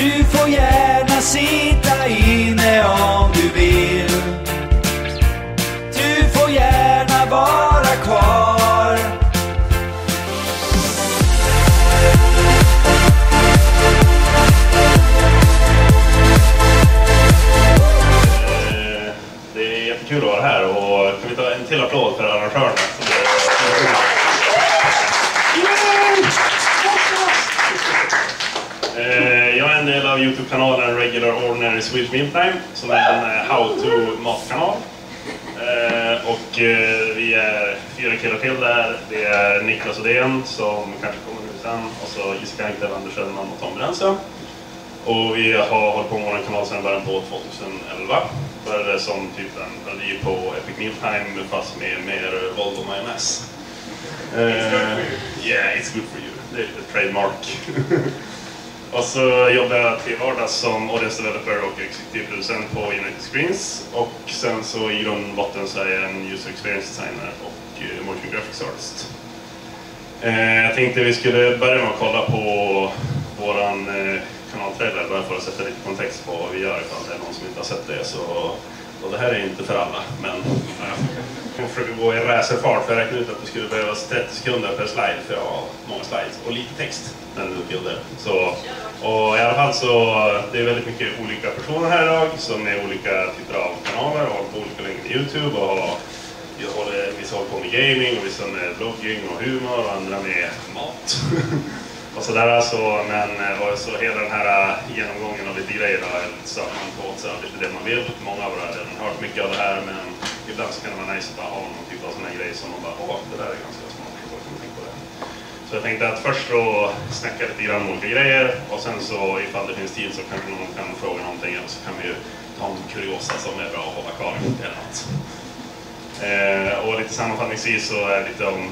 Du får gärna sitta inne om du vill. Du får gärna vara kvar. Det är jättekul att vara här och kan vi ta en till applåd för arrangörerna? Jag är en del av YouTube-kanalen Regular Ordinary Swedish Mealtime som är en how-to-matkanal. Och vi är 4 killar till där. Det är Niklas Odén som kanske kommer nu sen, och så Jessica Engdahl, Anders Söderman och Tom Brännström. Och vi har hållit på med vår kanal sedan början på 2011. Började som typ en parodi på Epic Mealtime fast med mer våld och majonnäs. Yeah, it's good for you. Det är ett trademark. Och så jobbar jag till vardags som audience developer och executive producent på United Screens. Och sen så i grund och botten så är jag en user experience designer och motion graphics artist. Jag tänkte vi skulle börja med att kolla på våran kanaltrailer bara för att sätta lite kontext på vad vi gör ifall det är någon som inte har sett det. Så, och det här är inte för alla, men jag försöker gå i racerfart för jag räknar ut att det skulle behövas 30 sekunder per slide för att ha många slides och lite text när du bilder. Så, och i alla fall så det är väldigt mycket olika personer här idag som är olika typer av kanaler och håller på olika längder YouTube och vissa håller på med gaming och vissa med blogging och humor och andra med mat. Och sådär alltså, men och så hela den här genomgången av lite grejer då, så att man får åt sig lite det man vill. Många av er har redan hört mycket av det här, men ibland så kan det vara nice att bara ha någon typ av sån här grej som man bara, åh, det där är ganska smart, så kan man tänka på det. Så jag tänkte att först då snacka lite grann om olika grejer, och sen så ifall det finns tid så kanske någon kan fråga någonting, eller så kan vi ju ta en kuriosa som är bra att hålla kvar eller något. Och lite sammanfattningsvis så är det lite om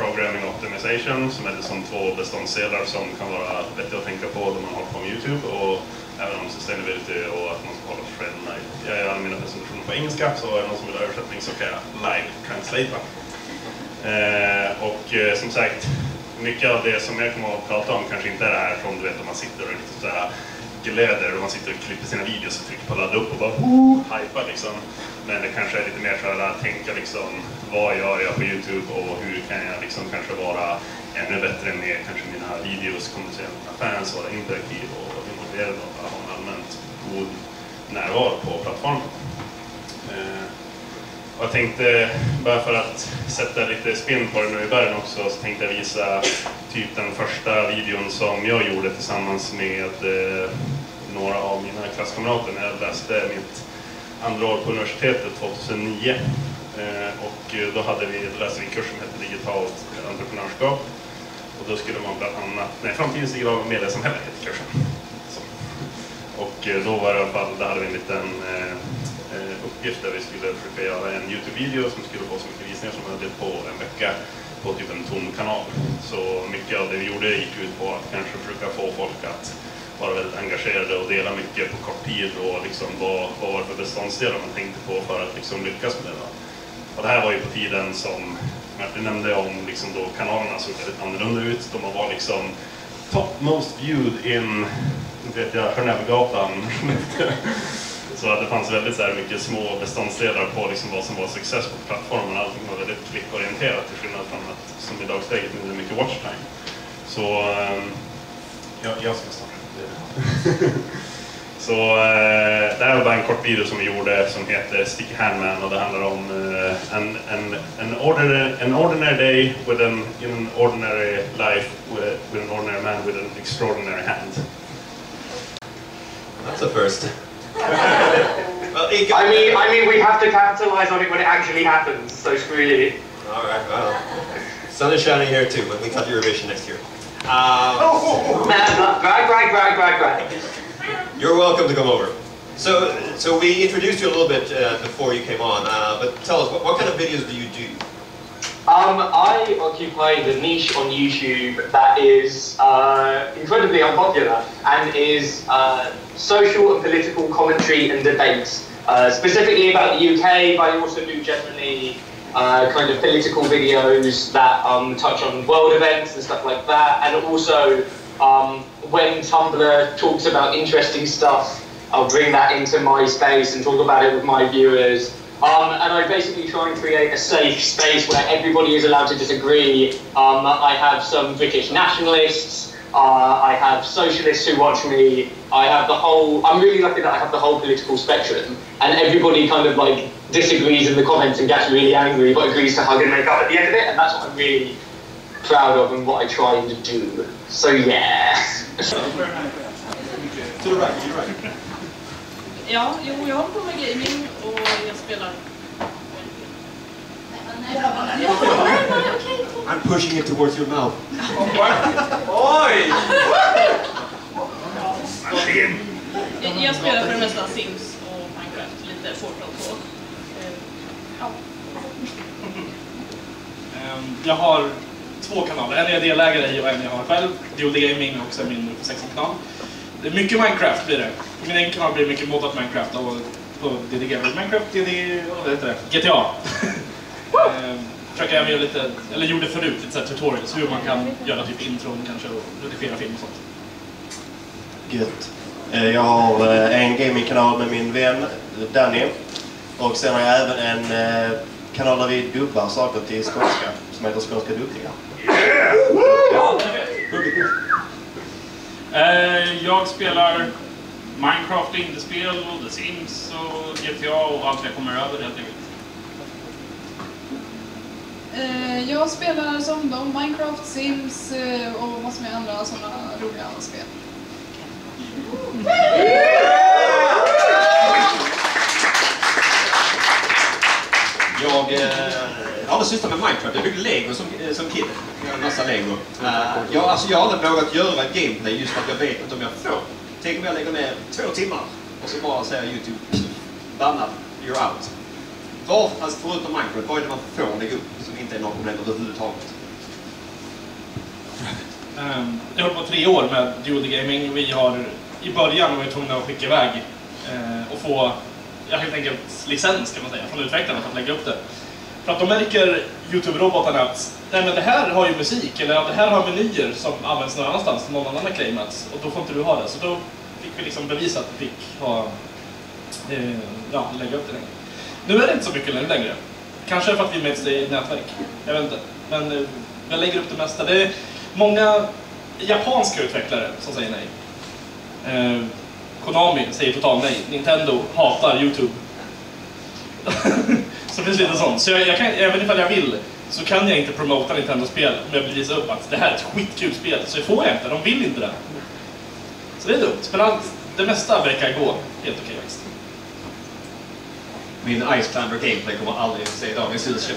programming optimization som är som 2 beståndsdelar som kan vara vettigt att tänka på när man håller på med YouTube, och även om sustainability och att man ska hålla sig själv nöjd. Jag gör alla mina presentationer på engelska, så är det någon som vill ha översättning så kan jag live translata. Och som sagt, mycket av det som jag kommer att prata om kanske inte är det här som du vet om man sitter och liksom sådär gläder och man sitter och klipper sina videos och trycker på ladda upp och bara hypar liksom. Men det kanske är lite mer så att tänka liksom, vad gör jag på YouTube och hur kan jag liksom kanske vara ännu bättre med kanske mina videos, kommunicera med mina fans, vara interaktiv och involverad och ha en allmänt god närvaro på plattformen. Och jag tänkte, bara för att sätta lite spin på det nu i början också, så tänkte jag visa typ den första videon som jag gjorde tillsammans med några av mina klasskamrater när jag läste mitt andra år på universitetet 2009. Och då läste vi en kurs som hette digitalt entreprenörskap. Och då skulle man bland annat, framtidens digitala mediesamhälle hette kursen. Så. Och då var det i alla fall, där hade vi en liten uppgift där vi skulle försöka göra en YouTube-video som skulle få så mycket visningar som vi hade på en vecka på typ en tom kanal. Så mycket av det vi gjorde gick ut på att kanske försöka få folk att vara väldigt engagerade och dela mycket på kort tid och liksom vad var det för beståndsdelar man tänkte på för att liksom lyckas med det. Och det här var ju på tiden som Martin nämnde om liksom då kanalerna såg väldigt annorlunda ut. De var liksom top most viewed in, inte vet jag, Hörnävegatan. Så att det fanns väldigt så här mycket små beståndsdelar på liksom vad som var success på plattformen. Allting var väldigt klickorienterat till skillnad från att som i dagsläget nu är det mycket watch time. Så jag ska starta. Så det här var bara en kort video som vi gjorde som heter Sticky Hand Man, och det handlar om an ordinary day in an ordinary life with an ordinary man with an extraordinary hand. That's a first. Well, I mean, we have to capitalize on it when it actually happens. So screw you. All right. Well, sun is shining here too, but we cut Eurovision next year. Brag. You're welcome to come over. So we introduced you a little bit before you came on, but tell us, what kind of videos do you do? I occupy the niche on YouTube that is incredibly unpopular and is social and political commentary and debates, specifically about the UK, but I also do generally kind of political videos that touch on world events and stuff like that, and also When Tumblr talks about interesting stuff, I'll bring that into my space and talk about it with my viewers. And I basically try and create a safe space where everybody is allowed to disagree. I have some British nationalists, I have socialists who watch me, I have the whole, I'm really lucky that I have the whole political spectrum, and everybody kind of like disagrees in the comments and gets really angry, but agrees to hug and make up at the end of it, and that's what I'm really proud of and what I try to do. So yeah. To the right, you're right. Ja, jag håller på med gaming och jag spelar. I'm pushing it towards your mouth. Oj! Jag spelar för det mesta Sims och Minecraft, lite Fortnite på. Ja. Jag har 2 kanaler, en är jag delägare i och en jag har själv. DOD Gaming och sen min 16-kanal. Det är mycket Minecraft blir det. På min egen kanal blir det mycket moddat Minecraft och på DD Gaming Minecraft, vad heter det? GTA. Försöker jag göra lite, eller gjorde förut lite så här tutorials hur man kan göra typ intron kanske och redigera film och sånt. Gött. Jag har en gamingkanal med min vän Danny. Och sen har jag även en kanal där vi dubbar saker till skånska som heter Skånska Duktiga. Jag spelar Minecraft, indiespel och The Sims och GTA och allt jag kommer över helt enkelt. Jag spelar som de Minecraft, Sims och massor med andra sådana roliga spel. Jag aldrig sysslat med Minecraft. Jag byggde Lego som kid. Jag har en massa Lego. Jag har aldrig vågat göra gameplay just för att jag vet inte om jag får. Tänk om jag lägger ner 2 timmar och så bara säger YouTube bannad, you're out. Alltså förutom Minecraft, vad är det man får lägga upp som inte är något problem överhuvudtaget? Jag har hållit på 3 år med DOD Gaming. Vi har i början varit tvungna att skicka iväg och få helt enkelt licens kan man säga från utvecklarna för att lägga upp det. För att de märker YouTube-robotarna att nej, men det här har ju musik eller det här har menyer som används någon annanstans som någon annan har claimat och då får inte du ha det. Så då fick vi liksom bevisa att vi fick ha, lägga upp det längre. Nu är det inte så mycket längre. Kanske för att vi möts i nätverk. Jag vet inte. Men jag lägger upp det mesta. Det är många japanska utvecklare som säger nej. Konami säger totalt nej. Nintendo hatar YouTube. Så det finns lite sånt. Så jag kan, även ifall jag vill så kan jag inte promota Nintendo-spel om jag vill visa upp att det här är ett skitkul spel. Så det får jag inte. De vill inte det. Så det är dumt. Men det mesta verkar gå helt okej faktiskt. Min Ice Climber gameplay kommer aldrig se dagens ljus.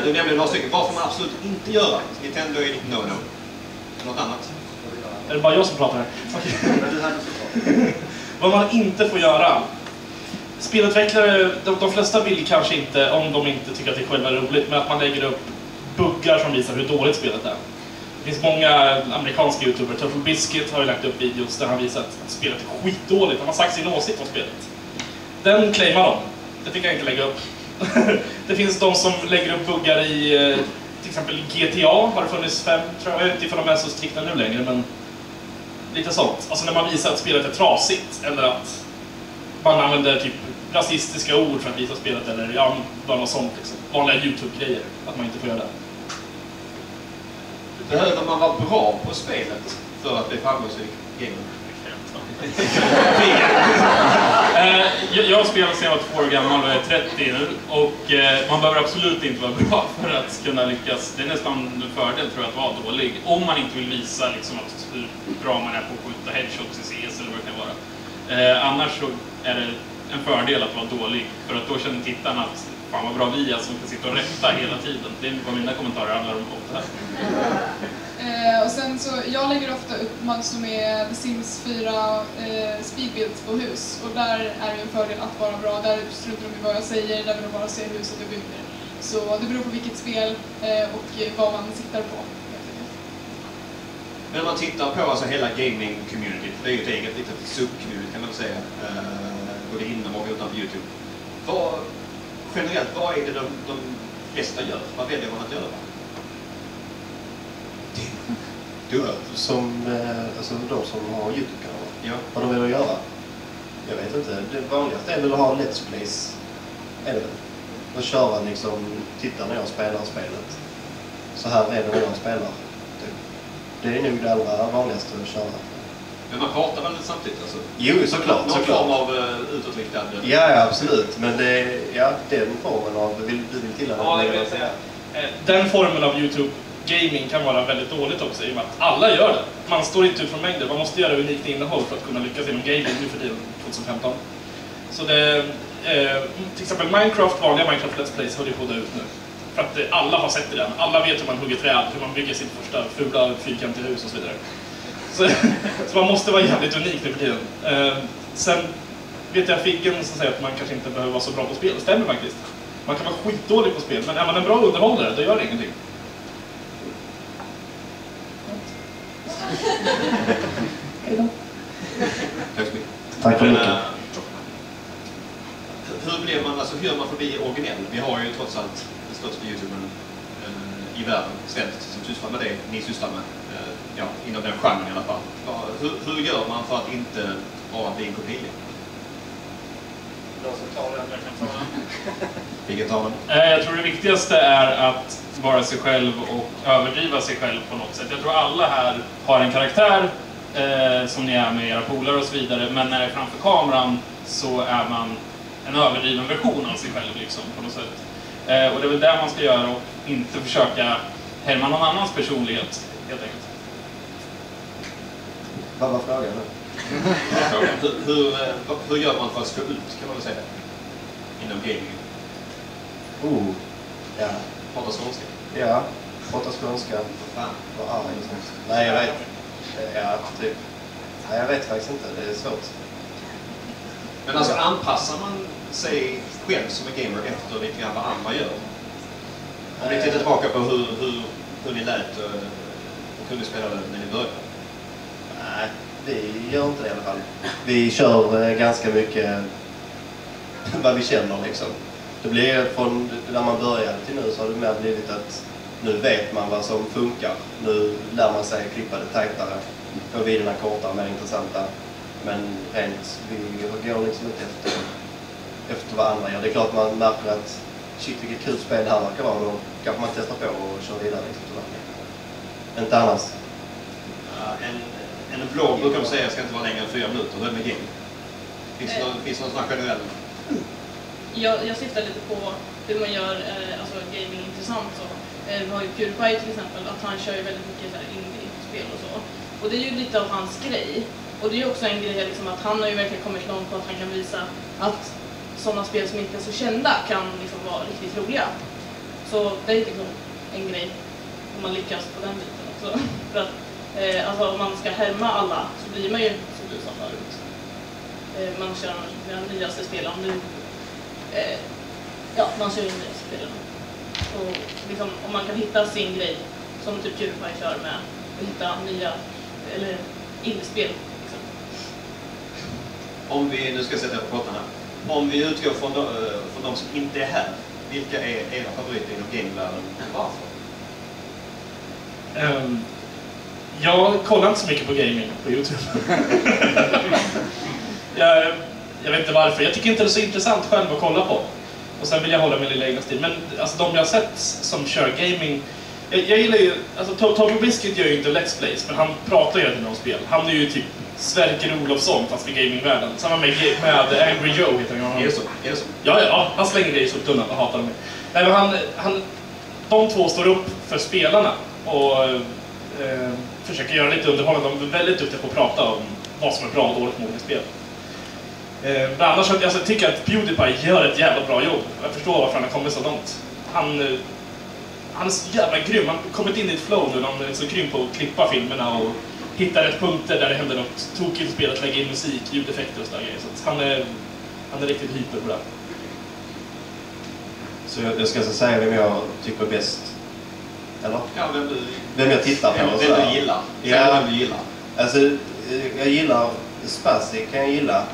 Du nämnde några stycken. Vad får man absolut inte göra? Nintendo är no-no. Något annat? Är det bara jag som pratar här? Vad man inte får göra. Spelutvecklare, de flesta vill kanske inte, om de inte tycker att det själva är roligt, men att man lägger upp buggar som visar hur dåligt spelet är. Det finns många amerikanska YouTubers. Total Biscuit har ju lagt upp videos där han visat att spelet är skitdåligt. Han har sagt sin åsikt om spelet. Den claimar de. Det fick jag inte lägga upp. Det finns de som lägger upp buggar i till exempel GTA har det funnits 5, tror jag. Jag vet inte ifall de är så strikta nu längre, men lite sånt. Alltså när man visar att spelet är trasigt eller att man använder typ rasistiska ord för att visa spelet eller bara något sånt liksom. Vanliga YouTube-grejer, att man inte får göra det. Behöver man vara bra på spelet för att bli framgångsrik gamer? Jag spelar sedan jag var 2 år gammal och är 30 nu och man behöver absolut inte vara bra för att kunna lyckas. Det är nästan en fördel tror jag att vara dålig om man inte vill visa liksom, att hur bra man är på att skjuta headshots i CS eller vad det kan vara. Annars så är det en fördel att vara dålig för att då känner tittarna att fan vad bra vi är som kan sitta och rätta hela tiden. Det är vad mina kommentarer handlar om ofta. Och sen så, jag lägger ofta upp massor med The Sims 4 speedbuilds på hus. Och där är det en fördel att vara bra. Där struntar de i vad jag säger, där vill de bara se huset jag bygger. Så det beror på vilket spel och vad man siktar på. Men om man tittar på alltså hela gaming-communityt, det är ju ett eget litet sub-community kan man säga. Både inom och utanför YouTube. Generellt, vad är det de flesta gör? Vad väljer man att göra? Som alltså de som har YouTube-kanaler. Ja. Vad de vill göra. Jag vet inte. Det vanligaste är väl att ha Let's Plays. Är det väl? Och köra liksom, titta när jag spelar spelet. Så här är det när jag spelar. Det är nog det allra vanligaste att köra. Men man pratar väl samtidigt alltså? Jo, såklart. Någon form av utåtriktad... Ja, absolut. Men det, ja, den formen av... Du vill till ja, det vill jag säga. Den formen av YouTube-gaming kan vara väldigt dåligt också i och med att alla gör det. Man står inte ut från mängder. Man måste göra unikt innehåll för att kunna lyckas inom gaming nu för tiden, 2015. Så det... till exempel Minecraft, vanliga Minecraft Let's Plays håller på att dö ut nu. För att alla har sett det den. Alla vet hur man hugger träd, hur man bygger sitt första fula fyrkantiga hus och så vidare. Så man måste vara jävligt unik nu för tiden. Sen vet jag Figgen som säger att man kanske inte behöver vara så bra på spel. Det stämmer faktiskt. Man kan vara skitdålig på spel, men är man en bra underhållare, då gör det ingenting. Hejdå. Tack så mycket. Tack för mycket. Hur blir man, alltså hur gör man för att bli originell? Vi har ju trots allt den största YouTubern i världen, svenskt, som sysslar med det ni sysslar med. Ja, inom den genren i alla fall. Ja, hur gör man för att inte bara bli en kopia? Jag kan ta den. Vilket tar den? Jag tror det viktigaste är att vara sig själv och överdriva sig själv på något sätt. Jag tror alla här har en karaktär som ni är med era polare och så vidare. Men när det är framför kameran så är man en överdriven version av sig själv liksom, på något sätt. Och det är väl det man ska göra och inte försöka härma någon annans personlighet, helt enkelt. Vad var frågan nu? Hur gör man för att stå ut, kan man väl säga, inom gaming? Ja. Prata skånska? Ja, prata skånska. Fan. Vad arg liksom. Nej, jag vet. Ja, typ. Nej, jag vet faktiskt inte. Det är svårt. Men alltså anpassar man sig själv som en gamer efter lite grann vad andra gör? Om ni tittar tillbaka på hur ni lät och hur ni spelade när ni började? Nej, vi gör inte det i alla fall. Vi kör ganska mycket vad vi känner liksom. Det blir från när man började till nu så har det mer blivit att nu vet man vad som funkar. Nu lär man sig klippa det tajtare, få videorna kortare, mer intressanta. Men rent, vi går liksom inte efter vad andra gör. Det är klart man märker att shit vilket kul spel här verkar vara. Då kanske man testar på och kör vidare liksom. Inte annars. En vlogg brukar de säga ska inte vara längre än 4 minuter. Hur är det med game? Finns det någon sån här generell? Jag syftar lite på hur man gör alltså gaming intressant. Så. Vi har ju PewDiePie till exempel, att han kör ju väldigt mycket indie-spel och så. Och det är ju lite av hans grej. Och det är ju också en grej liksom, att han har ju verkligen kommit långt på att han kan visa att sådana spel som inte är så kända kan liksom vara riktigt roliga. Så det är liksom en grej om man lyckas på den biten också. För att alltså, om man ska härma alla så blir man ju, som du sa förut, man kör den nyaste spelaren nu. Ja, man kör in nyaste spelaren. Och liksom, om man kan hitta sin grej, som typ PewDiePie kör med, och hitta nya, eller indiespel. Liksom. Om vi nu ska sätta på pottarna. Om vi utgår från de som inte är här, vilka är era favoriter inom gamevärlden? Varför? Jag kollar inte så mycket på gaming på YouTube. jag vet inte varför. Jag tycker inte det är så intressant själv att kolla på. Och sen vill jag hålla min lilla egna stil. Men alltså, de jag har sett som kör gaming... Jag gillar ju... Alltså, Toby Biscuit gör ju inte Let's Plays, men han pratar ju om spel. Han är ju typ Sverker Olofsson fast för gamingvärlden. Samma med Angry Joe heter han. Är det så? Ja, han slänger det i soptunnan och hatar dem. Nej, men de två står upp för spelarna och försöker göra lite underhållande. De är väldigt duktiga på att prata om vad som är bra och dåligt med olika spel. Men annars jag tycker att PewDiePie gör ett jävla bra jobb. Jag förstår varför han har kommit så långt. Han är så jävla grym. Han har kommit in i ett flow nu. Han är så grym på att klippa filmerna och hitta rätt punkter där det händer något tokigt i spelet, lägga in musik, ljudeffekter och sådär grejer. Så han är riktigt hyper på det. Så jag ska säga vem jag tycker är bäst. Eller? Ja, vem jag tittar på. Vem du gillar. Ja, vem du gillar. Alltså, jag gillar Spazzy, kan jag gilla.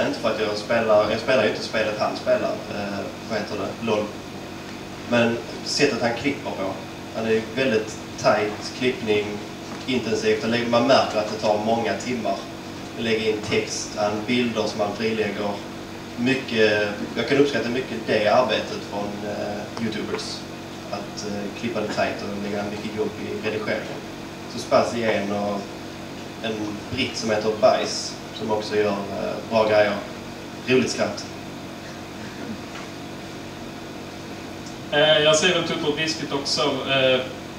Inte för att jag spelar ju inte spelet han spelar. Vad heter det? LOL. Men sättet han klipper på. Han är väldigt tight klippning. intensivt. Man märker att det tar många timmar att lägga in text, bilder som man frilägger. Mycket, jag kan uppskatta mycket det arbetet från YouTubers. Att klippa det tajt och lägga mycket jobb i redigeringen. Så Spazien och en britt som heter Bajs som också gör bra grejer. Roligt skratt. Jag ser väl Tutor Biscuit också,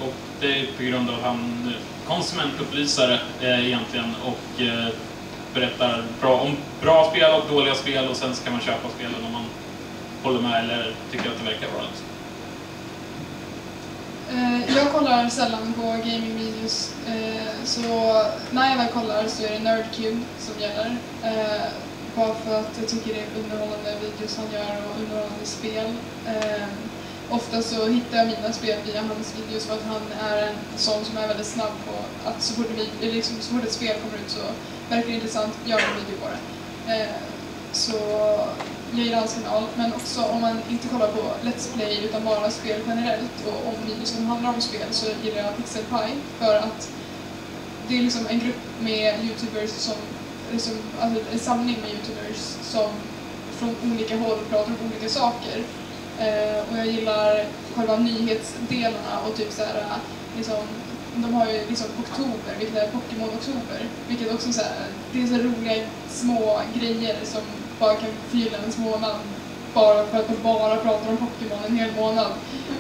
och det är på grund av att han konsumentupplysare egentligen och berättar om bra spel och dåliga spel, och sen ska man köpa spelen om man håller med eller tycker att det verkar bra. Jag kollar sällan på gamingvideos, så när jag väl kollar så är det Nerdcube som gäller. Bara för att jag tycker det är underhållande videos han gör och underhållande spel. Ofta så hittar jag mina spel via hans videos för att han är en sån som är väldigt snabb på att så fort ett spel kommer ut så verkar det intressant, gör en video på det. Så jag gillar hans kanal, men också om man inte kollar på Let's Play utan bara spel generellt och om videos som handlar om spel så gillar jag PixelPie för att det är liksom en grupp med YouTubers som alltså en samling med YouTubers som från olika håll pratar om olika saker. Och jag gillar själva nyhetsdelarna och typ så här, liksom, de har ju liksom oktober, vilket är Pokémon-oktober, vilket också så här, det är så roliga små grejer som bara kan fylla ens månad bara för att de bara pratar om Pokémon en hel månad.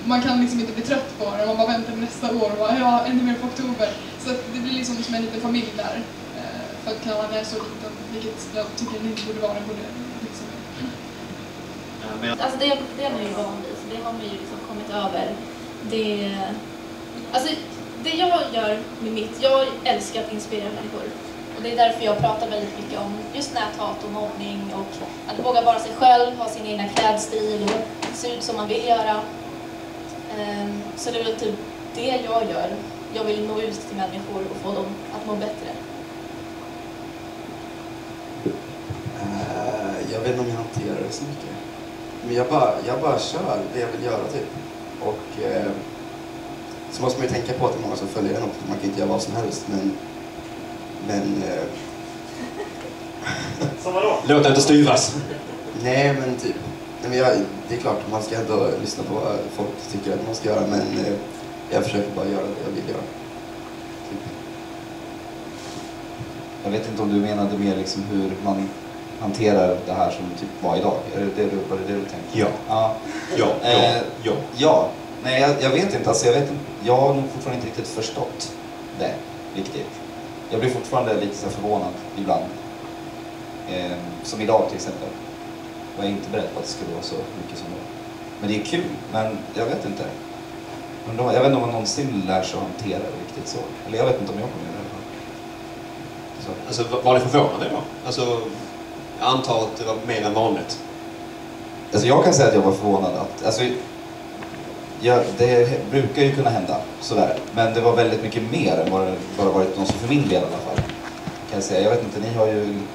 Man kan liksom inte bli trött på det, man bara väntar nästa år och bara, ja, ännu mer på oktober. Så att det blir liksom som en liten familj där, för att kanalen är så liten, vilket jag tycker den inte borde vara, den borde liksom. Alltså det är man ju van vid, så det har man ju liksom kommit över. Det jag gör med jag älskar att inspirera människor. Och det är därför jag pratar väldigt mycket om just näthat och mobbning och att våga vara sig själv, ha sin egna klädstil och se ut som man vill göra. Så det är väl typ det jag gör. Jag vill nå ut till människor och få dem att må bättre. Jag vet inte om jag hanterar det så mycket. Men jag bara kör det jag vill göra typ. Och så måste man ju tänka på att det är många som följer den också. Man kan inte göra vad som helst, men som vadå? Låt inte styras. Nej, men typ. Nej, men det är klart, man ska ändå lyssna på vad folk tycker att man ska göra, men jag försöker bara göra det jag vill göra. Typ. Jag vet inte om du menade mer liksom hur man hanterar det här som typ var idag. Var det du tänkte? Ja. Nej, jag vet inte. Alltså, jag har nog fortfarande inte riktigt förstått det riktigt. Jag blir fortfarande lite så förvånad ibland. Som idag till exempel. Och jag är inte beredd på att det skulle vara så mycket som det. Men det är kul, men jag vet inte. Jag vet inte om man någonsin lär sig att hantera det riktigt så. Eller jag vet inte om jag kommer göra det. Så. Alltså, var det förvånande då? Alltså, jag antar att det var mer än vanligt. Alltså jag kan säga att jag var förvånad att... Alltså, det brukar ju kunna hända sådär. Men det var väldigt mycket mer än vad det bara varit någon som för min del i alla fall. Kan jag säga. Jag vet inte, ni har ju en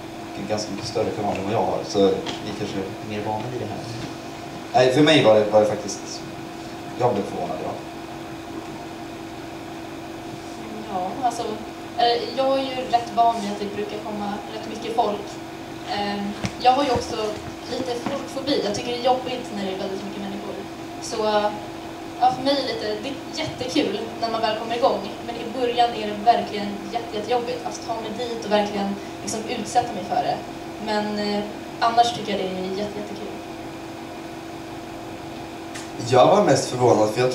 ganska mycket större kanal än vad jag har. Så ni kanske är mer vana vid det här. Nej, för mig var det faktiskt... Jag blev förvånad, ja. Ja, alltså... Jag är ju rätt van vid att det brukar komma rätt mycket folk. Jag har ju också lite folkfobi. Jag tycker det är jobbigt när det är väldigt mycket människor. Så ja, för mig det är jättekul när man väl kommer igång. Men i början är det verkligen jättejobbigt att ta mig dit och verkligen liksom utsätta mig för det. Men annars tycker jag det är jättekul. Jag var mest förvånad för jag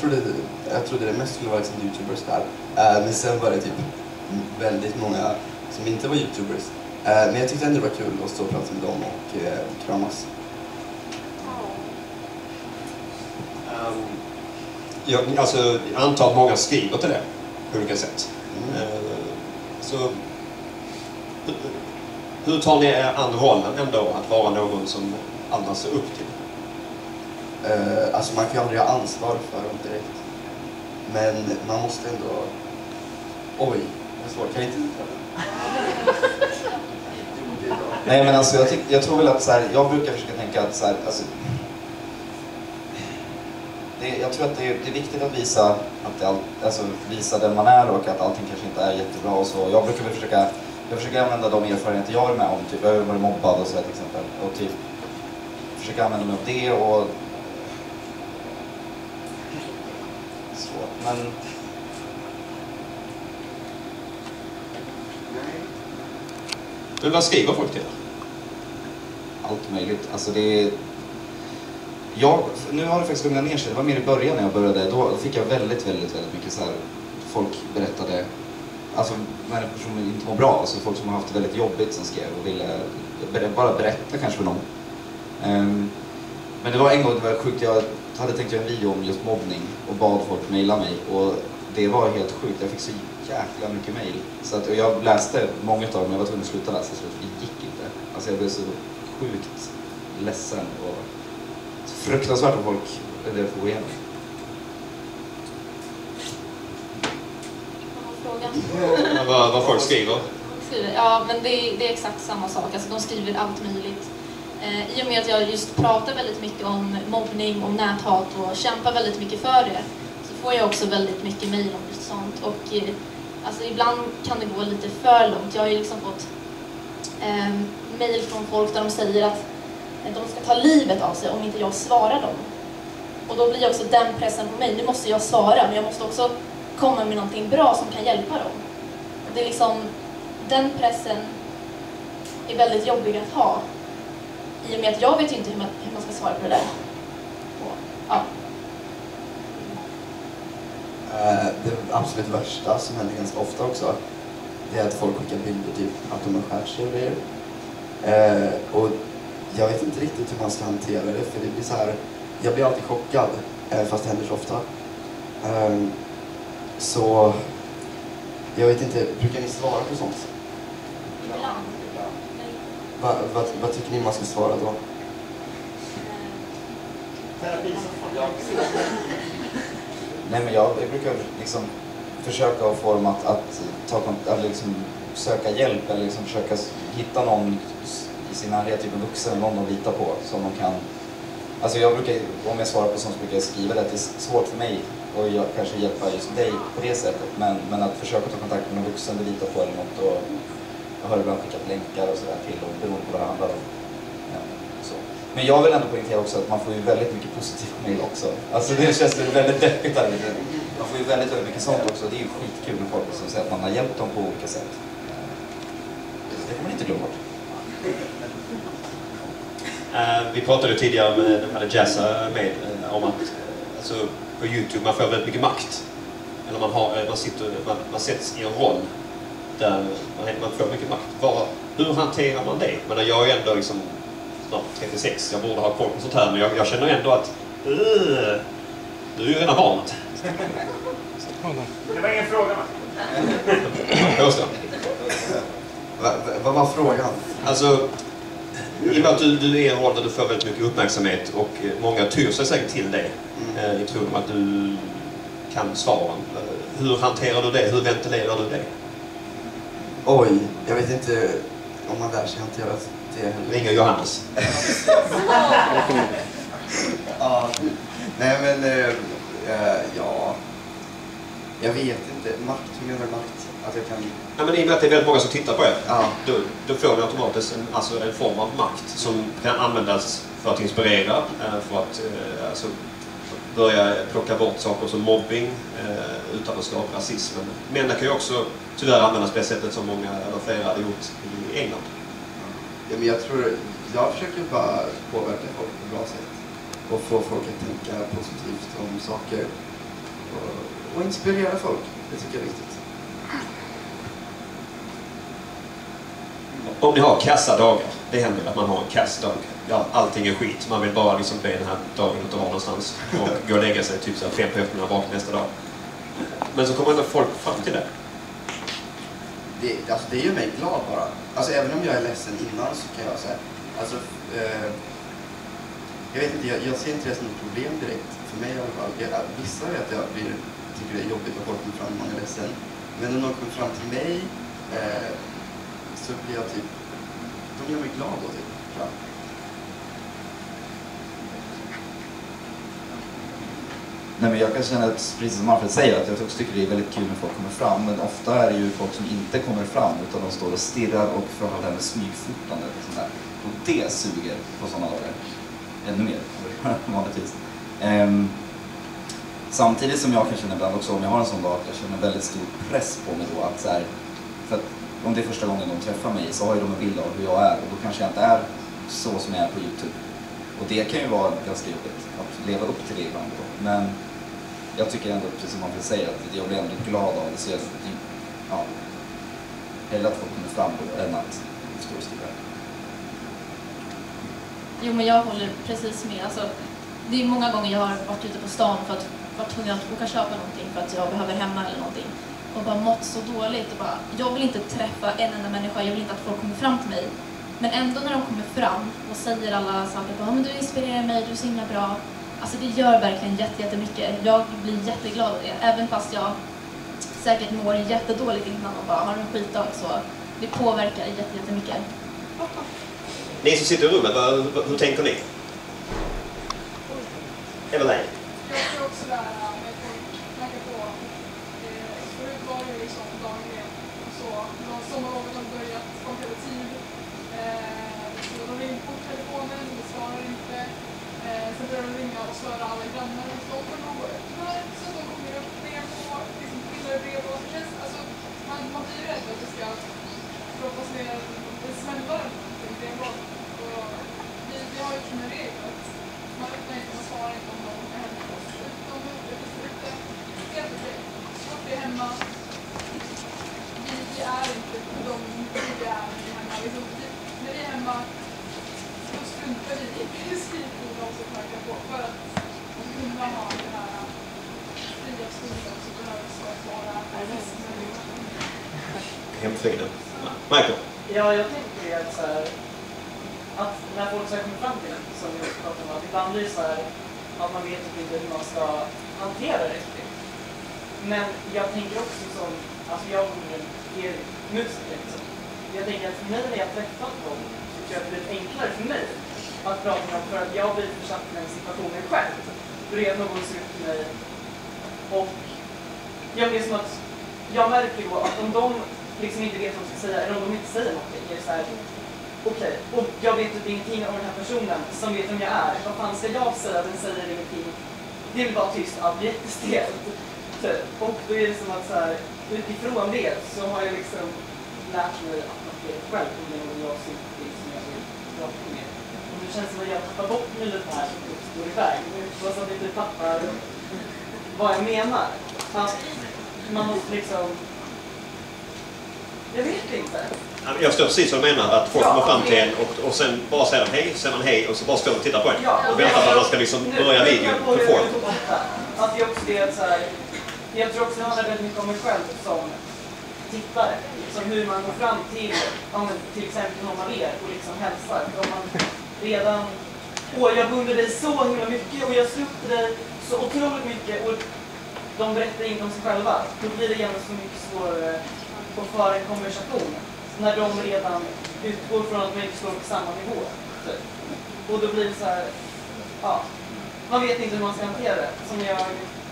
trodde det mest skulle vara liksom YouTubers där. Men sen var det typ väldigt många som inte var YouTubers. Men jag tyckte ändå det var kul att stå och prata med dem och kramas. Jag antar att många skriver till det på olika sätt. Så hur tar ni er an rollen ändå att vara någon som andra ser upp till? Alltså man kan ju aldrig ha ansvar för dem direkt. Men man måste ändå... Oj, det är svårt. Kan jag inte uttala det? Nej, men alltså jag tror väl att så här, jag brukar försöka tänka att så här, alltså, det jag tror att det är viktigt att visa visa den man är och att allting kanske inte är jättebra och så. Jag brukar försöka använda de erfarenheter jag har med om, typ jag har varit mobbad och så till exempel. Och typ försöka använda mig av det och så. Men vad skriver folk till? Allt möjligt. Alltså det är... nu har det faktiskt lugnat ner sig. Det var mer i början när jag började. Då fick jag väldigt mycket så här. Folk berättade, alltså människor som inte mår bra, alltså folk som har haft det väldigt jobbigt som skrev och ville bara berätta kanske för någon. Men det var en gång, det var sjukt, jag hade tänkt göra en video om just mobbning och bad folk mejla mig och det var helt sjukt. Jag fick så jäkla mycket mejl. Så att, och jag läste många av dem, men jag var tvungen att sluta läsa så det gick inte. Alltså jag blev så sjukt ledsen och fruktansvärt att folk det får gå igenom. Vad folk skriver? Ja, men det är exakt samma sak. Alltså, de skriver allt möjligt. I och med att jag just pratar väldigt mycket om mobbning, om näthat och kämpar väldigt mycket för det, så får jag också väldigt mycket mejl om just sånt. Och alltså, ibland kan det gå lite för långt. Jag har ju liksom fått mejl från folk där de säger att de ska ta livet av sig om inte jag svarar dem. Och då blir också den pressen på mig. Nu måste jag svara, men jag måste också komma med någonting bra som kan hjälpa dem. Det är liksom, den pressen är väldigt jobbig att ha. I och med att jag vet ju inte hur man ska svara på det där. Och, ja. Det absolut värsta som händer ganska ofta också, det är att folk skickar bilder typ att de har skärt sig och grejer. Och jag vet inte riktigt hur man ska hantera det, för det blir så här, jag blir alltid chockad, fast det händer så ofta. Så jag vet inte, brukar ni svara på sånt? Vad tycker ni man ska svara då? Nej, men jag brukar liksom försöka få dem att liksom söka hjälp eller liksom försöka hitta någon i sin närhet, typ en vuxen, någon de litar på som de kan. Alltså jag brukar, om jag svarar på sånt så brukar jag skriva det. Det är svårt för mig och jag kanske hjälpa just dig på det sättet, men att försöka ta kontakt med en vuxen du litar på eller något, och jag har ibland skickat länkar och sådär till och beroende på vad det handlar om. Ja, så. Men jag vill ändå poängtera också att man får ju väldigt mycket positivt mejl också. Alltså det känns väldigt deppigt där. Man får ju väldigt mycket sånt också. Det är ju skitkul med folk som säger att man har hjälpt dem på olika sätt. Det kan man inte glömma bort. Vi pratade tidigare med Jazza med om att alltså, på YouTube man får väldigt mycket makt. Eller man sätts i en roll där man får mycket makt. Hur hanterar man det? Men jag är ändå liksom snart 36, jag borde ha koll på sånt här, men jag känner ändå att du är ju redan vant. Det var ingen fråga, Påstå. Vad var frågan? Alltså, i och med att du är i en roll där du får väldigt mycket uppmärksamhet och många tyr sig säkert till dig i tron om att du kan svara. Hur hanterar du det? Hur ventilerar du det? Oj, jag vet inte om man lär sig hantera det. Ringer Johannes. Ja, nej men, ja. Jag vet inte. Makt, hur menar du makt? Att jag kan... Ja, men i och med att det är väldigt många som tittar på er, ja. då får ni automatiskt en form av makt som kan användas för att inspirera, för att alltså, börja plocka bort saker som mobbing, utanförskap, rasismen. Men det kan ju också tyvärr användas på det sättet som många eller flera hade gjort i England. Ja, men jag försöker bara påverka folk på ett bra sätt och få folk att tänka positivt om saker och inspirera folk. Det tycker jag är viktigt. Om ni har kassa dagar, det händer att man har en kass dag. Ja, allting är skit. Man vill bara liksom be den här dagen inte vara någonstans och gå och lägga sig typ så 5 på eftermiddagen och vakna nästa dag. Men så kommer ändå folk fram till det. Det gör mig glad bara. Alltså även om jag är ledsen innan så kan jag säga, alltså jag vet inte, jag ser inte det som ett problem direkt för mig i alla fall. Vissa vet jag tycker det är jobbigt att folk kommer fram när man är ledsen. Men när någon kommer fram till mig så blir jag typ, de gör mig glad då typ. Nej, men jag kan känna att, precis som Manfred säger, att jag också tycker det är väldigt kul när folk kommer fram. Men ofta är det ju folk som inte kommer fram utan de står och stirrar och framförallt det här med smygfotande. Liksom där. Och det suger på sådana dagar. Ännu mer, vanligtvis. Samtidigt som jag kan känna ibland också, om jag har en sån dag, att jag känner väldigt stor press på mig då. Att så här, för att om det är första gången de träffar mig så har ju de en bild av hur jag är. Och då kanske jag inte är så som jag är på YouTube. Och det kan ju vara ganska jobbigt att leva upp till det ibland då. Men jag tycker ändå, precis som man vill säga, att jag blir ändå glad av det. Så jag, ja, hellre att folk kommer fram då än att stå och stirra. Jo, men jag håller precis med. Alltså, det är många gånger jag har varit ute på stan för att vara tvungen att åka köpa någonting för att jag behöver hemma eller någonting. Och bara mått så dåligt. Och bara, jag vill inte träffa en enda människa, jag vill inte att folk kommer fram till mig. Men ändå när de kommer fram och säger alla saker på, men du inspirerar mig, du är så himla bra. Alltså det gör verkligen jättemycket. Jag blir jätteglad av det. Även fast jag säkert mår jättedåligt innan och bara har en skitdag, så det påverkar jättemycket. Ni som sitter i rummet, hur tänker ni? Evelyn? Jag tror också det här med folk knackar på. Förut var det liksom dagligen så. Det var sommarlovet har börjat, folk hade tid. Så de ringde på telefonen, det svarar inte. Sen började de ringa och störa alla grannar hos dem. Så de kommer upp ner på brev och så känns alltså, man blir rädd att det ska proppas ner en smällare till brevlådan. Vi har ju som en regel att man öppnar inte, man svarar inte om de är hemma hos oss. De är ute, helt okej. Så att vi är hemma. Vi är inte de vi är när vi är hemma. Liksom, när vi är hemma, då struntar vi i princip i de som knackar på. För att kunna ha den här fria stunden så behöver det vara Hemfriden. Michael? Ja, jag tänker det att, så här, att när folk ska komma fram till en, som vi också pratar om, att ibland blir det så här att man vet inte hur man ska hantera det riktigt. Men jag tänker också som, alltså jag är musiker liksom. Jag tänker att för mig när jag träffat dem så tror jag att det blir enklare för mig att prata om, för att jag blir försatt i den situationen själv. För det är att någon ser upp till mig och jag blir som att jag märker då att om de liksom inte vet vad de ska säga, eller om de inte säger någonting, är det så här, okej, och jag vet typ ingenting om den här personen som vet vem jag är. Vad fan ska jag säga? Den säger ingenting. Det vill bara tyst, allt blir jättestelt. Och då är det som att så här, utifrån det så har jag liksom lärt mig att man är själv på grund av jag sympati som jag vill prata med. Och det känns som att jag tappar bort mig lite här och går iväg. Det var så att jag inte fattar vad jag menar. Att man måste liksom... Jag vet inte. Jag förstår precis vad du menar, att folk kommer fram till en och sen bara säger de hej, säger man hej och så bara står och tittar på en. Och väntar på att man ska liksom börja videon på form. Att det också är så här, jag tror också det handlar väldigt mycket om mig själv som tittare. Som hur man går fram till exempel någon av er och liksom hälsar. Om man redan, jag beundrar dig så himla mycket och jag ser upp till dig så otroligt mycket och de berättar inte om sig själva. Då blir det gärna så mycket svårare att föra en konversation. När de redan utgår från att man inte står på samma nivå. Typ. Och då blir det så här, ja, man vet inte hur man ska hantera det. Som jag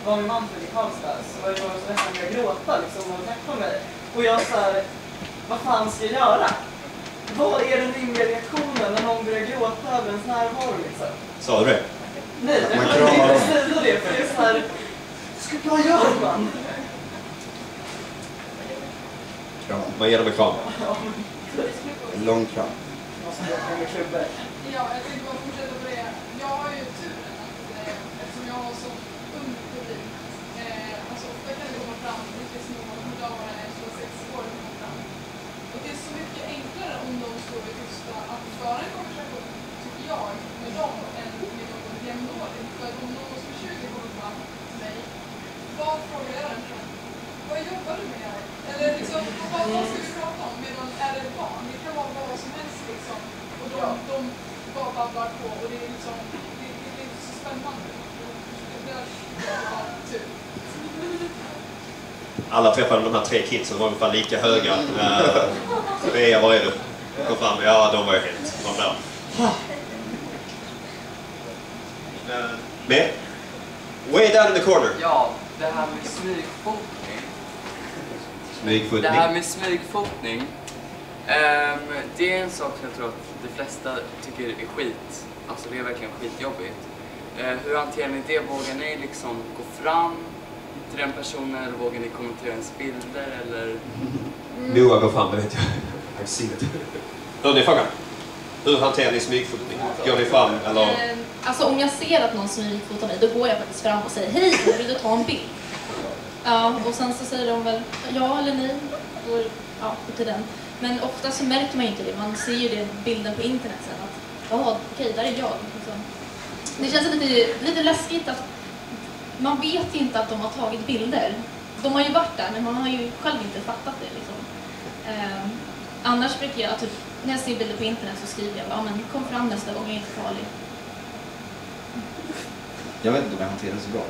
var med Manfred i Karlstad så var jag så nästan började gråta liksom och träffa mig. Och jag så här, vad fan ska jag göra? Vad är den rimliga reaktionen när någon börjar gråta över ens närvaro liksom? Sa du det? Nej, jag kan inte säga det för det är så här, vad gör man? Kram. Vad ger de med kram? En lång kram. Ja, jag tänkte bara fortsätta på det. Jag har ju turen att eftersom jag har så ung publik, alltså ofta kan det komma fram lite små dagar när 26 år kommer fram. Och det är så mycket enklare om de står i tysta att föra en konversation, tycker jag, med dem än med någon jämnårig. För om någon som är 20 kommer fram till mig, vad frågar jag den från? Vad jobbar du med här? Eller liksom, vad ska vi prata om? Medan är det ett barn? Det kan vara vad som helst liksom. Och de bara babblar på och det är liksom, det är så spännande. Det är typ. Alla träffade de här 3 kidsen var ungefär lika höga. Bea, vad är du? Kom fram. Ja, de var ju helt. De där. Mer? Way down in the corner. Ja, det här med smygfotning. Smygfotning? Det här med smygfotning. Det är en sak som jag tror att de flesta tycker är skit. Alltså det är verkligen skitjobbigt. Hur hanterar ni det? Vågar ni liksom gå fram till den personen eller vågar ni kommentera ens bilder eller? Noah går fram, det vet jag. I've seen it. Då är det frågan. Hur hanterar ni smygfotning? Går ni fram eller? Alltså om jag ser att någon smygfotar mig, då går jag faktiskt fram och säger hej, vill du ta en bild? Ja, och sen så säger de väl ja eller nej. Och, ja, till den. Men ofta så märker man ju inte det. Man ser ju det bilden på internet sen att ja, okej, där är jag. Liksom. Det känns lite läskigt att man vet inte att de har tagit bilder. De har ju varit där, men man har ju själv inte fattat det. Liksom. Annars brukar jag, typ, när jag ser bilder på internet så skriver jag ja, men kom fram nästa gång, jag är inte farlig. Jag vet inte om jag hanterar det så bra.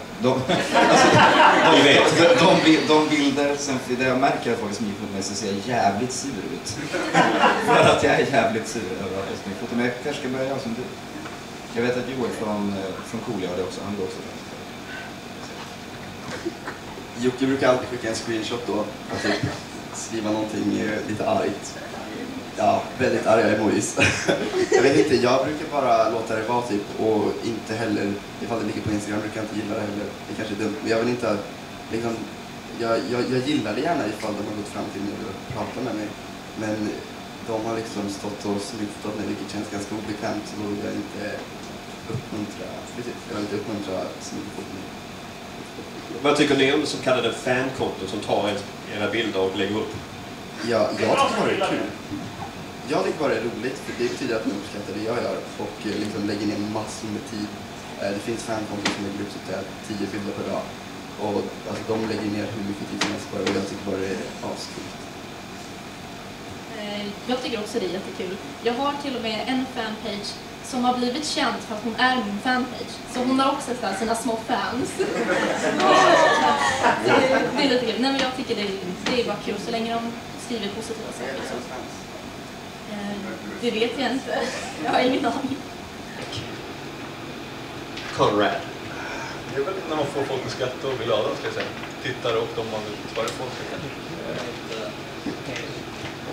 De bilder som jag märker att folk smygfotar mig så ser jag jävligt sur ut. För att jag är jävligt sur över att jag smygfotar. Men jag kanske ska börja som du. Jag vet att Joel från Coolio har det också. Han går också. Jocke brukar alltid skicka en screenshot då. Att typ skriva någonting lite argt. Ja, väldigt arga emojis. Jag vet inte, jag brukar bara låta det vara typ och inte heller, ifall det ligger på Instagram brukar jag inte gilla det heller. Det kanske är dumt, men jag vill inte, liksom, jag gillar det gärna ifall de har gått fram till mig och pratat med mig. Men de har liksom stått och smygfotat mig, vilket känns ganska obekvämt, så då vill jag inte uppmuntra smygfotning. Vad tycker ni om det som kallar det fankonto som tar era bilder och lägger upp? Ja, jag tycker bara det är kul. Jag tycker bara det är roligt, för det betyder att man uppskattar det jag gör och liksom lägger ner massor med tid. Det finns fankonton som lägger upp så att 10 bilder per dag. Och alltså, de lägger ner hur mycket tid som helst på det och jag tycker bara det är askul. Jag tycker också det är jättekul. Jag har till och med en fanpage som har blivit känd för att hon är min fanpage. Så hon har också sina små fans. Det är lite kul. Nej, men jag tycker det är bara kul så länge de skriver positiva saker. Så. Det vet jag inte. Jag har ingen aning. Conrad. Det är väl när man får folk att skratta och bli glada, ska jag säga. Tittare och de man vill svara folk.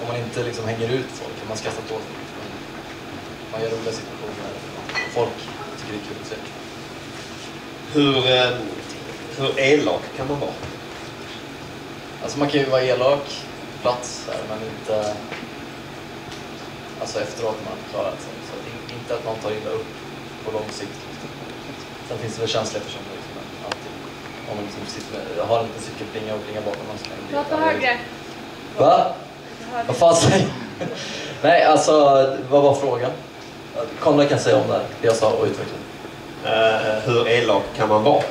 Om man inte liksom hänger ut folk, man skrattar på folk. Man gör roliga situationer. Folk tycker det är kul att se. Hur elak kan man vara? Alltså man kan ju vara elak på plats här, men inte... Alltså efteråt man klarat sig. Så inte att man tar illa upp på lång sikt. Sen finns det väl känsliga personer liksom, alltid. Om man liksom sitter med, jag har en liten cykelplinga och plinga bakom någon. Prata högre. Va? Vad fan säger? Nej, alltså vad var frågan? Konrad kan säga om det jag sa och utveckla. Hur elak kan man vara?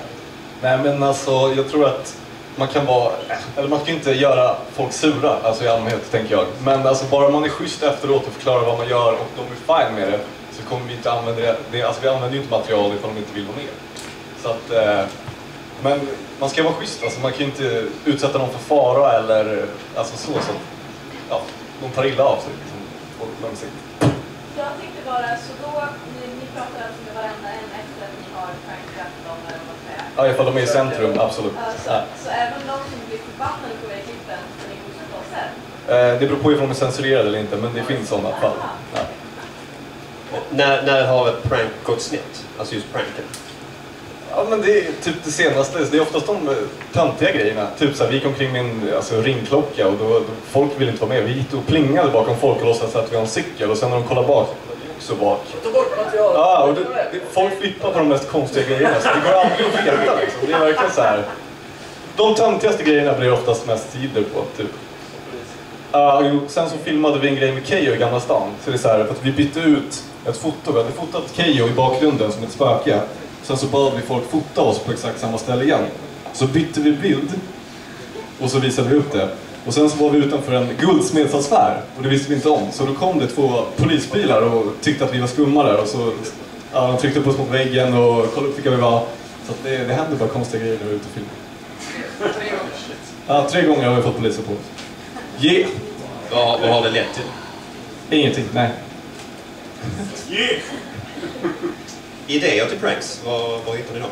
Nej, men alltså jag tror att man kan vara, eller man kan inte göra folk sura, alltså i allmänhet tänker jag. Men alltså bara man är schysst efteråt och förklarar vad man gör och de är fine med det, så kommer vi inte använda det. Alltså vi använder ju inte material ifall de inte vill vara med. Så att, men man ska vara schysst, alltså man kan ju inte utsätta någon för fara eller alltså så att ja, de tar illa av sig liksom, på lång sikt. Jag tänkte bara, så då, ni pratar alltså med varandra en efter att ni har prankat dem eller vad man säger? Ja, ifall de är i centrum, absolut. Så även de som blir förbannade på klippen så ni fortsätter oss sen? Det beror på ifall de är censurerade eller inte, men det finns sådana fall. Ja. När har ett prank gått snett? Alltså just pranken? Ja, men det är typ det senaste. Det är oftast de töntiga grejerna. Typ så här, vi gick omkring min ringklocka och då folk ville inte vara med. Vi gick och plingade bakom folk och låtsades att vi har en cykel. Och sen när de kollar bak, så bak. Ta bort material. Ja, och folk flippar på de mest konstiga grejerna. Så det går aldrig att veta liksom. Det är verkligen så här. De töntigaste grejerna blir oftast mest jidder på, typ. Sen så filmade vi en grej med Keyyo i Gamla stan. Så det är så här, för att vi bytte ut ett foto. Vi hade fotat Keyyo i bakgrunden som ett spöke. Sen så bad vi folk fota oss på exakt samma ställe igen. Så bytte vi bild och så visade vi upp det. Och sen så var vi utanför en guldsmedsaffär och det visste vi inte om. Så då kom det 2 polisbilar och tyckte att vi var skumma där. Och så de tryckte upp oss mot väggen och kollade upp vilka vi var. Så att det händer bara konstiga grejer när vi är ute och filmar. 3 gånger? 3 gånger har vi fått poliser på oss. Yeah! Vad har det lett till? Ingenting, nej. Yeah! Idéer till pranks, vad hittar ni då?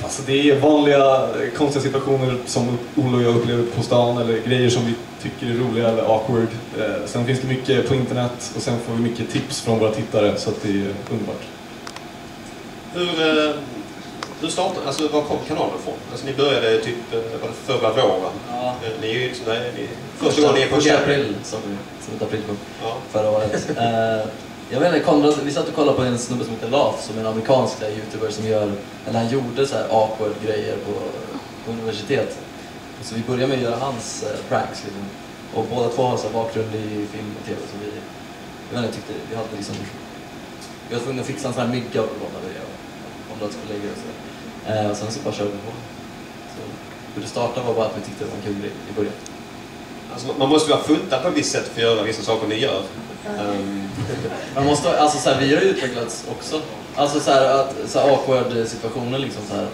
Alltså det är vanliga konstiga situationer som Ola och jag upplever på stan eller grejer som vi tycker är roliga eller awkward. Sen finns det mycket på internet och sen får vi mycket tips från våra tittare så att det är underbart. Hur startade, alltså var kom kanalen ifrån? Alltså ni började typ förra våren. Ja. Ni är ju liksom första gången ni är på Första april som ett aprilshow förra året. Jag vet inte, Konrad, vi satt och kollade på en snubbe som heter Laf som är en amerikansk youtuber som gör, eller han gjorde så här awkward grejer på universitet. Så vi började med att göra hans pranks liksom. Och båda två har så här bakgrund i film och tv så jag vet inte, tyckte vi hade liksom, vi var tvungna att fixa en sån här mygga och lånade det och Konrads kollegor och så. Och sen så bara körde vi på. Så hur det startade var bara att vi tyckte det var en kul grej i början. Alltså, man måste vara funtad på ett visst sätt för att göra vissa saker ni gör. Man måste, alltså så här, vi har ju utvecklats också. Alltså så här, att så här, awkward situationer liksom så här.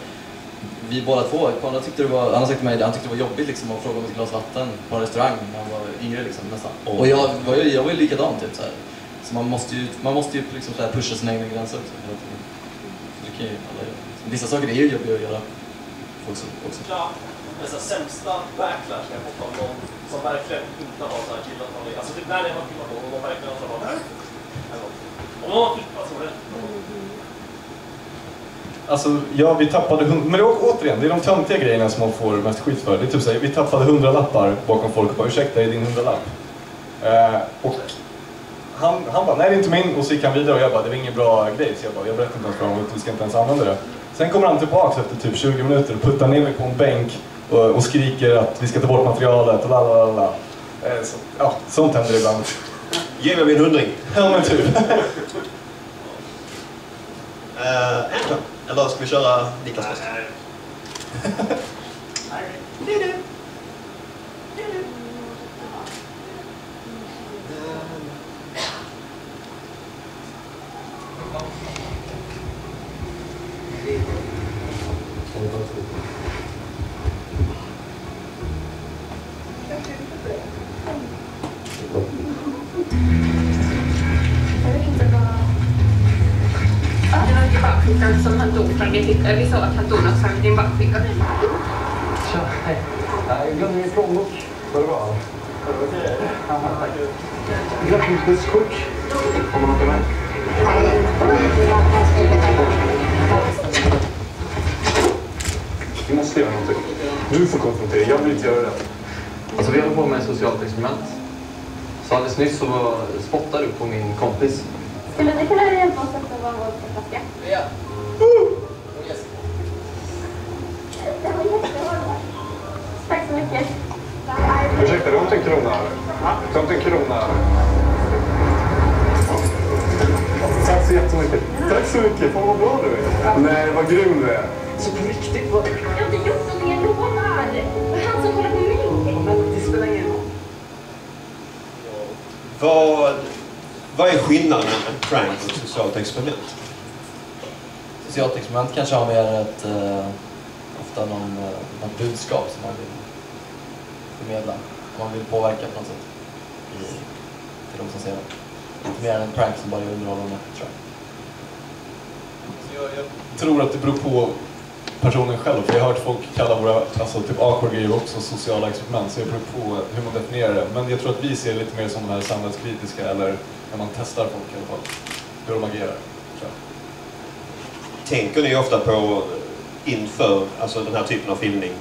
Vi båda två, Konrad tyckte det var, han har sagt till mig, han tyckte det var jobbigt liksom att fråga om ett glas vatten på en restaurang när han var yngre liksom nästan. Och jag var ju likadan typ så här. Så man måste ju liksom så här pusha sina egna gränser också. Det kan ju alla göra. Vissa saker är ju jobbiga att göra också. Ja, men så sämsta backlash jag fått av någon som verkligen inte har så här killat av mig. Alltså typ när det har killat någon och de verkligen har så här. Om någon har flippat så var det. Alltså, ja, vi tappade men det är återigen, det är de töntiga grejerna som man får mest skit för. Det är typ så här, vi tappade 100-lappar bakom folk och bara, ursäkta, är din 100-lapp? Och han bara, nej det är inte min, och så gick han vidare och jag bara, det var ingen bra grej. Så jag berättade inte ens för honom, vi ska inte ens använda det. Sen kommer han tillbaka efter typ 20 minuter och puttar ner mig på en bänk och skriker att vi ska ta bort materialet och lalala. Så, ja, sånt händer ibland. Ge mig min 100. Ja men typ. Eller ska vi köra Niklas först? Som han dog från Egypten. Vi såg att han dog något från din bakskicka. Tja, hej. Jag glömde min plånbok. Vad det var? Grattisbusskort. Kommer något med? Vi måste göra någonting. Du får konfrontera, jag vill inte göra det. Alltså vi håller på med ett socialt experiment. Så alldeles nyss så spottade du på min kompis. Skulle ni kunna hjälpa oss att vara vår flaska? Ja. Yes. Det var jättehårt. Tack så mycket. Ursäkta, det var inte en krona. Det var inte en krona. Tack så jättemycket. Tack så mycket. Fan vad bra du är. Nej, vad grym du är. Så på riktigt, vad? Jag har inte gjort någonting, jag lovar. Han som kollar på mig. Men det spelar ingen roll. Vad är skillnaden mellan ett prank och ett socialt experiment? Socialt experiment kanske har mer ett, ofta något budskap som man vill förmedla. Man vill påverka på något sätt till de som ser det. Lite mer än en prank som bara är underhållande, tror jag. Jag tror att det beror på personen själv. För jag har hört folk kalla våra typ awkward grejer också sociala experiment. Så det beror på hur man definierar det. Men jag tror att vi ser lite mer som de här samhällskritiska eller när man testar folk i alla fall. Hur de agerar. Tänker ni ofta på inför alltså den här typen av filmning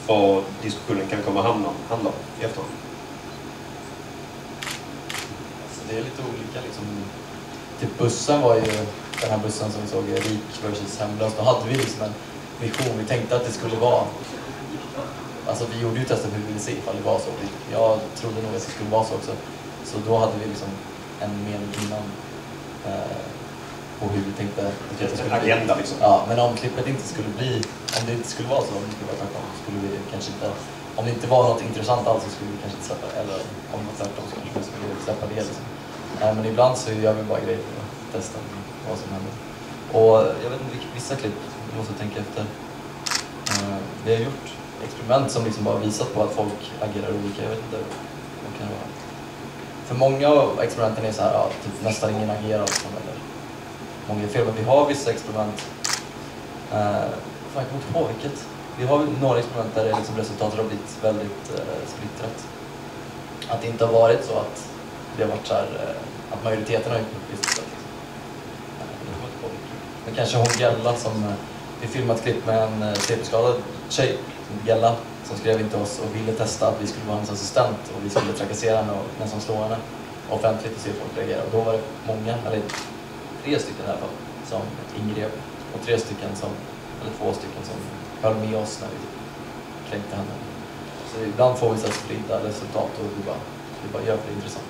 vad diskussionen kan komma handla om i efterhand? Alltså, det är lite olika liksom. Typ bussen var ju den här bussen som vi såg, rik versus hemlös. Då hade vi liksom en vision. Vi tänkte att det skulle vara, alltså vi gjorde ju testet för vi ville se ifall det var så. Jag trodde nog att det skulle vara så också. Så då hade vi liksom en mening innan på hur vi tänkte att det skulle bli. Agenda liksom. Ja, men om klippet inte skulle bli, om det inte skulle vara så, om det skulle vara tvärtom, skulle vi kanske inte, om det inte var något intressant alls så skulle vi kanske inte släppa, eller om det var tvärtom så kanske vi skulle släppa det liksom. Men ibland så gör vi bara grejer för att testa vad som händer. Och jag vet inte, vissa klipp, vi måste tänka efter. Vi har gjort experiment som liksom bara visat på att folk agerar olika, jag vet inte vad kan det vara. För många av experimenten är så här, ja, typ nästan ingen agerar liksom, eller många är fel, men vi har vissa experiment fan kommer inte på vilket. Vi har några experiment där liksom resultatet har blivit väldigt splittrat. Att det inte har varit så att det har varit så här, att majoriteten har inte blivit splittrat. Men kanske hon Gella som vi filmat klipp med en CP-skadad tjej, Gella, som skrev in till oss och ville testa att vi skulle vara hennes assistent och vi skulle trakassera henne och men som slår henne offentligt och se folk reagera. Och då var det många, eller 3 stycken i alla fall, som ingrep och 2 stycken som höll med oss när vi kränkte henne. Så ibland får vi så spridda resultat och det bara gör det intressant.